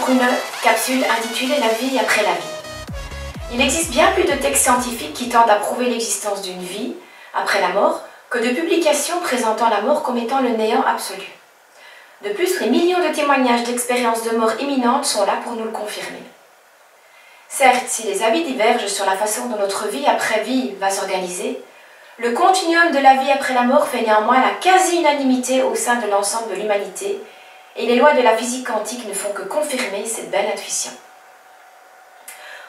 pour une capsule intitulée La vie après la vie. Il existe bien plus de textes scientifiques qui tendent à prouver l'existence d'une vie après la mort que de publications présentant la mort comme étant le néant absolu. De plus, les millions de témoignages d'expériences de mort imminente sont là pour nous le confirmer. Certes, si les avis divergent sur la façon dont notre vie après vie va s'organiser, le continuum de la vie après la mort fait néanmoins la quasi-unanimité au sein de l'ensemble de l'humanité, et les lois de la physique quantique ne font que confirmer cette belle intuition.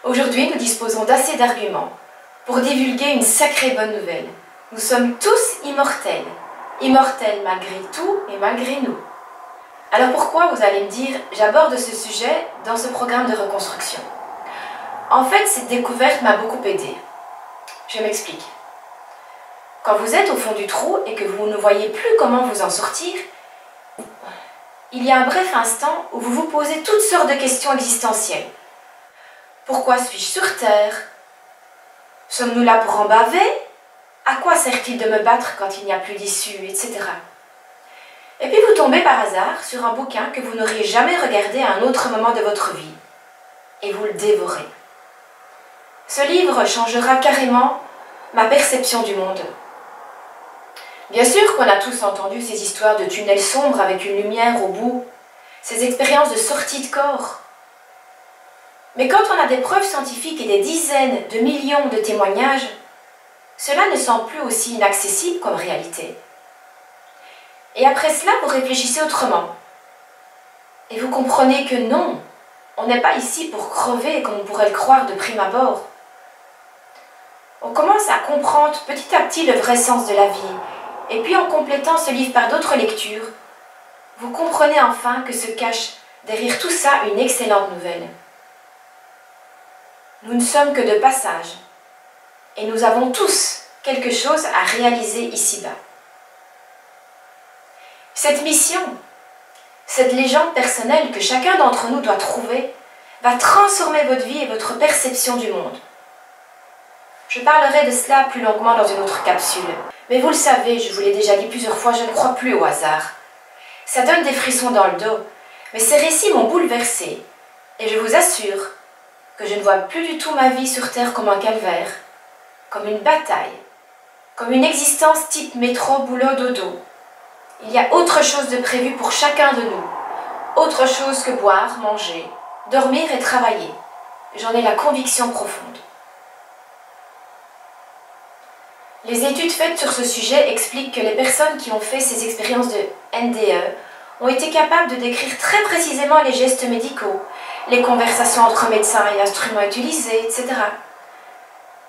Aujourd'hui, nous disposons d'assez d'arguments pour divulguer une sacrée bonne nouvelle. Nous sommes tous immortels, immortels malgré tout et malgré nous. Alors pourquoi, vous allez me dire, j'aborde ce sujet dans ce programme de reconstruction? En fait, cette découverte m'a beaucoup aidé. Je m'explique. Quand vous êtes au fond du trou et que vous ne voyez plus comment vous en sortir, il y a un bref instant où vous vous posez toutes sortes de questions existentielles. Pourquoi suis-je sur Terre? Sommes-nous là pour en baver? À quoi sert-il de me battre quand il n'y a plus d'issue, etc. Et puis vous tombez par hasard sur un bouquin que vous n'auriez jamais regardé à un autre moment de votre vie. Et vous le dévorez. Ce livre changera carrément ma perception du monde. Bien sûr qu'on a tous entendu ces histoires de tunnels sombres avec une lumière au bout, ces expériences de sortie de corps. Mais quand on a des preuves scientifiques et des dizaines de millions de témoignages, cela ne semble plus aussi inaccessible comme réalité. Et après cela, vous réfléchissez autrement. Et vous comprenez que non, on n'est pas ici pour crever comme on pourrait le croire de prime abord. On commence à comprendre petit à petit le vrai sens de la vie. Et puis en complétant ce livre par d'autres lectures, vous comprenez enfin que se cache derrière tout ça une excellente nouvelle. Nous ne sommes que de passage, et nous avons tous quelque chose à réaliser ici-bas. Cette mission, cette légende personnelle que chacun d'entre nous doit trouver, va transformer votre vie et votre perception du monde. Je parlerai de cela plus longuement dans une autre capsule. Mais vous le savez, je vous l'ai déjà dit plusieurs fois, je ne crois plus au hasard. Ça donne des frissons dans le dos, mais ces récits m'ont bouleversée. Et je vous assure que je ne vois plus du tout ma vie sur Terre comme un calvaire, comme une bataille, comme une existence type métro, boulot, dodo. Il y a autre chose de prévu pour chacun de nous, autre chose que boire, manger, dormir et travailler. J'en ai la conviction profonde. Les études faites sur ce sujet expliquent que les personnes qui ont fait ces expériences de NDE ont été capables de décrire très précisément les gestes médicaux, les conversations entre médecins et instruments utilisés, etc.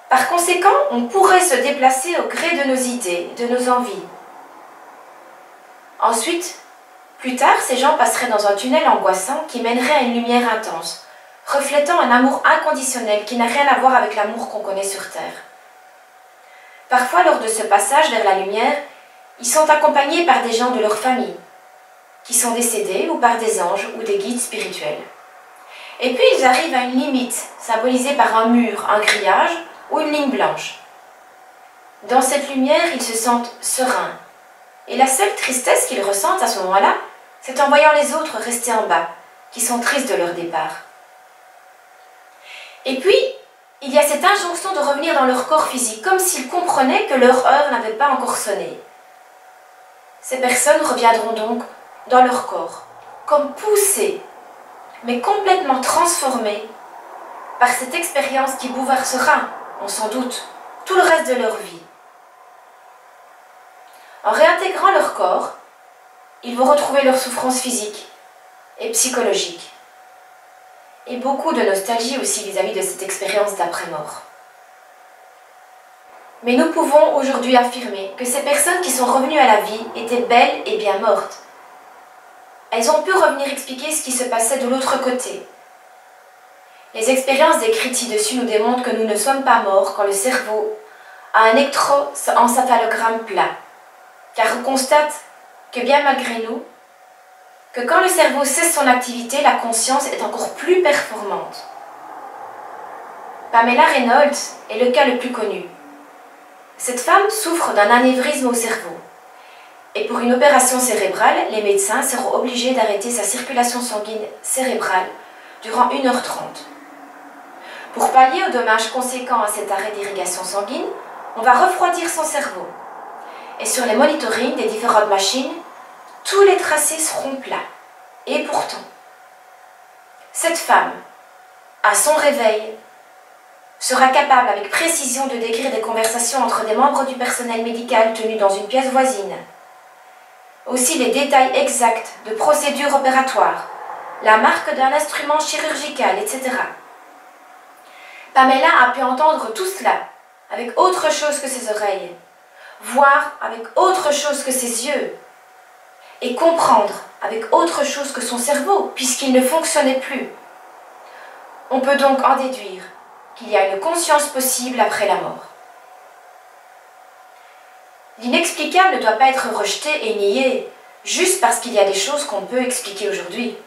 Par conséquent, on pourrait se déplacer au gré de nos idées, de nos envies. Ensuite, plus tard, ces gens passeraient dans un tunnel angoissant qui mènerait à une lumière intense, reflétant un amour inconditionnel qui n'a rien à voir avec l'amour qu'on connaît sur Terre. Parfois, lors de ce passage vers la lumière, ils sont accompagnés par des gens de leur famille, qui sont décédés, ou par des anges ou des guides spirituels. Et puis, ils arrivent à une limite, symbolisée par un mur, un grillage ou une ligne blanche. Dans cette lumière, ils se sentent sereins. Et la seule tristesse qu'ils ressentent à ce moment-là, c'est en voyant les autres rester en bas, qui sont tristes de leur départ. Et puis, il y a cette injonction de revenir dans leur corps physique, comme s'ils comprenaient que leur heure n'avait pas encore sonné. Ces personnes reviendront donc dans leur corps, comme poussées, mais complètement transformées par cette expérience qui bouleversera, on s'en doute, tout le reste de leur vie. En réintégrant leur corps, ils vont retrouver leur souffrance physique et psychologique. Et beaucoup de nostalgie aussi vis-à-vis de cette expérience d'après-mort. Mais nous pouvons aujourd'hui affirmer que ces personnes qui sont revenues à la vie étaient belles et bien mortes. Elles ont pu revenir expliquer ce qui se passait de l'autre côté. Les expériences décrites ci-dessus nous démontrent que nous ne sommes pas morts quand le cerveau a un électroencéphalogramme plat, car on constate que bien malgré nous, que quand le cerveau cesse son activité, la conscience est encore plus performante. Pamela Reynolds est le cas le plus connu. Cette femme souffre d'un anévrisme au cerveau. Et pour une opération cérébrale, les médecins seront obligés d'arrêter sa circulation sanguine cérébrale durant 1h30. Pour pallier aux dommages conséquents à cet arrêt d'irrigation sanguine, on va refroidir son cerveau. Et sur les monitorings des différentes machines, tous les tracés seront plats. Et pourtant, cette femme, à son réveil, sera capable avec précision de décrire des conversations entre des membres du personnel médical tenus dans une pièce voisine. Aussi les détails exacts de procédures opératoires, la marque d'un instrument chirurgical, etc. Pamela a pu entendre tout cela avec autre chose que ses oreilles, voir avec autre chose que ses yeux, et comprendre avec autre chose que son cerveau, puisqu'il ne fonctionnait plus. On peut donc en déduire qu'il y a une conscience possible après la mort. L'inexplicable ne doit pas être rejeté et nié, juste parce qu'il y a des choses qu'on peut expliquer aujourd'hui.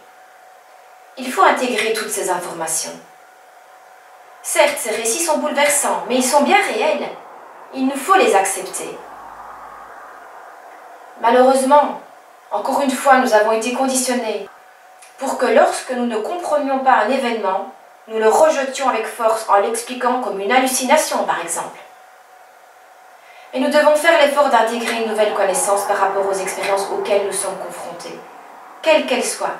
Il faut intégrer toutes ces informations. Certes, ces récits sont bouleversants, mais ils sont bien réels. Il nous faut les accepter. Malheureusement, encore une fois, nous avons été conditionnés pour que lorsque nous ne comprenions pas un événement, nous le rejetions avec force en l'expliquant comme une hallucination, par exemple. Mais nous devons faire l'effort d'intégrer une nouvelle connaissance par rapport aux expériences auxquelles nous sommes confrontés, quelles qu'elles soient.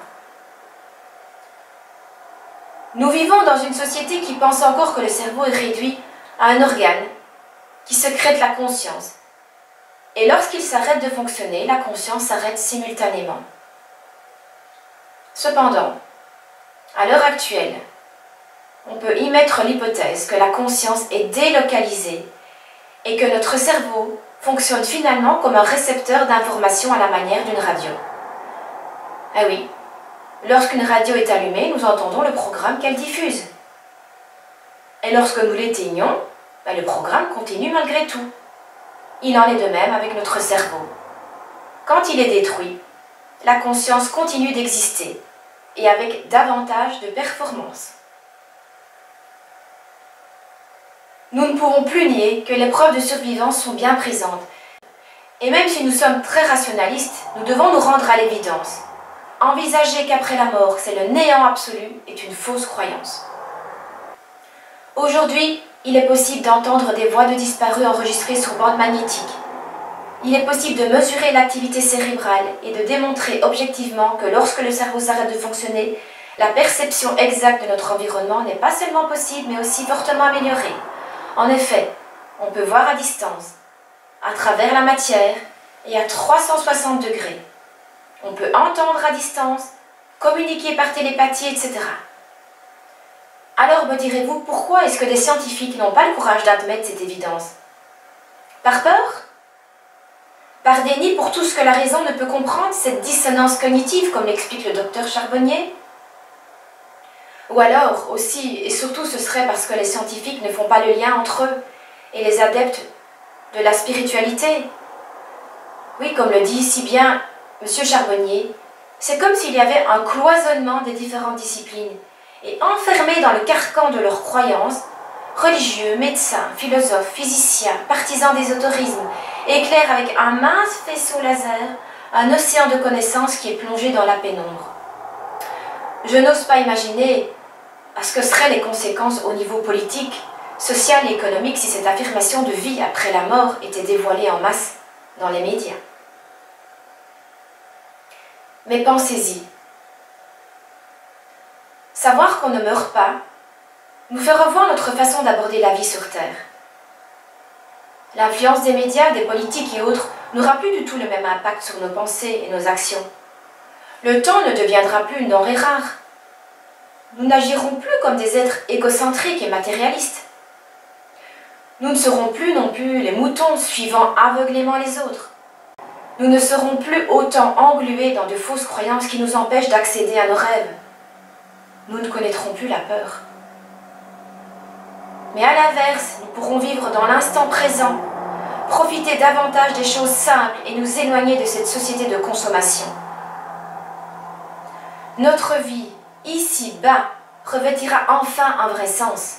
Nous vivons dans une société qui pense encore que le cerveau est réduit à un organe qui sécrète la conscience. Et lorsqu'il s'arrête de fonctionner, la conscience s'arrête simultanément. Cependant, à l'heure actuelle, on peut y mettre l'hypothèse que la conscience est délocalisée et que notre cerveau fonctionne finalement comme un récepteur d'informations à la manière d'une radio. Ah oui, lorsqu'une radio est allumée, nous entendons le programme qu'elle diffuse. Et lorsque nous l'éteignons, le programme continue malgré tout. Il en est de même avec notre cerveau. Quand il est détruit, la conscience continue d'exister et avec davantage de performance. Nous ne pourrons plus nier que les preuves de survivance sont bien présentes. Et même si nous sommes très rationalistes, nous devons nous rendre à l'évidence. Envisager qu'après la mort, c'est le néant absolu est une fausse croyance. Aujourd'hui, il est possible d'entendre des voix de disparus enregistrées sur bande magnétique. Il est possible de mesurer l'activité cérébrale et de démontrer objectivement que lorsque le cerveau s'arrête de fonctionner, la perception exacte de notre environnement n'est pas seulement possible, mais aussi fortement améliorée. En effet, on peut voir à distance, à travers la matière et à 360 degrés. On peut entendre à distance, communiquer par télépathie, etc. Alors me direz-vous, pourquoi est-ce que des scientifiques n'ont pas le courage d'admettre cette évidence? Par peur? Par déni pour tout ce que la raison ne peut comprendre, cette dissonance cognitive, comme l'explique le docteur Charbonnier? Ou alors, aussi et surtout, ce serait parce que les scientifiques ne font pas le lien entre eux et les adeptes de la spiritualité? Oui, comme le dit si bien M. Charbonnier, c'est comme s'il y avait un cloisonnement des différentes disciplines, et enfermés dans le carcan de leurs croyances, religieux, médecins, philosophes, physiciens, partisans d'ésotérisme, éclairent avec un mince faisceau laser un océan de connaissances qui est plongé dans la pénombre. Je n'ose pas imaginer ce que seraient les conséquences au niveau politique, social et économique si cette affirmation de vie après la mort était dévoilée en masse dans les médias. Mais pensez-y. Savoir qu'on ne meurt pas nous fait revoir notre façon d'aborder la vie sur Terre. L'influence des médias, des politiques et autres n'aura plus du tout le même impact sur nos pensées et nos actions. Le temps ne deviendra plus une denrée rare. Nous n'agirons plus comme des êtres égocentriques et matérialistes. Nous ne serons plus non plus les moutons suivant aveuglément les autres. Nous ne serons plus autant englués dans de fausses croyances qui nous empêchent d'accéder à nos rêves. Nous ne connaîtrons plus la peur. Mais à l'inverse, nous pourrons vivre dans l'instant présent, profiter davantage des choses simples et nous éloigner de cette société de consommation. Notre vie, ici-bas, revêtira enfin un vrai sens.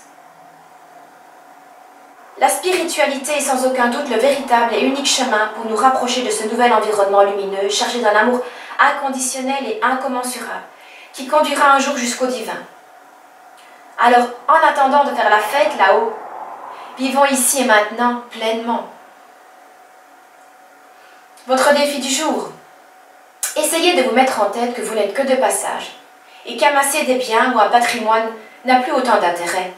La spiritualité est sans aucun doute le véritable et unique chemin pour nous rapprocher de ce nouvel environnement lumineux, chargé d'un amour inconditionnel et incommensurable, qui conduira un jour jusqu'au divin. Alors, en attendant de faire la fête là-haut, vivons ici et maintenant pleinement. Votre défi du jour. Essayez de vous mettre en tête que vous n'êtes que de passage et qu'amasser des biens ou un patrimoine n'a plus autant d'intérêt.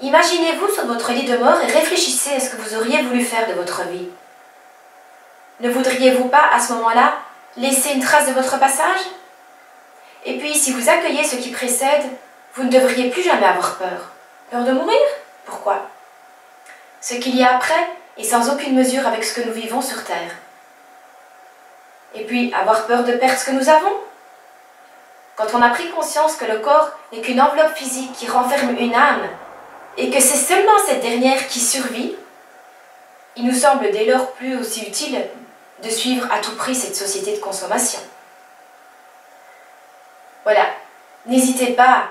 Imaginez-vous sur votre lit de mort et réfléchissez à ce que vous auriez voulu faire de votre vie. Ne voudriez-vous pas, à ce moment-là, laisser une trace de votre passage? Et puis, si vous accueillez ce qui précède, vous ne devriez plus jamais avoir peur. Peur de mourir? Pourquoi? Ce qu'il y a après est sans aucune mesure avec ce que nous vivons sur Terre. Et puis, avoir peur de perdre ce que nous avons? Quand on a pris conscience que le corps n'est qu'une enveloppe physique qui renferme une âme, et que c'est seulement cette dernière qui survit, il nous semble dès lors plus aussi utile de suivre à tout prix cette société de consommation. Voilà, n'hésitez pas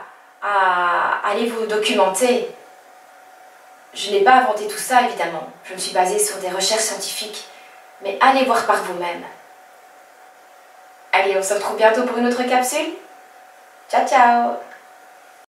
à aller vous documenter. Je n'ai pas inventé tout ça, évidemment. Je me suis basée sur des recherches scientifiques. Mais allez voir par vous-même. Allez, on se retrouve bientôt pour une autre capsule. Ciao, ciao!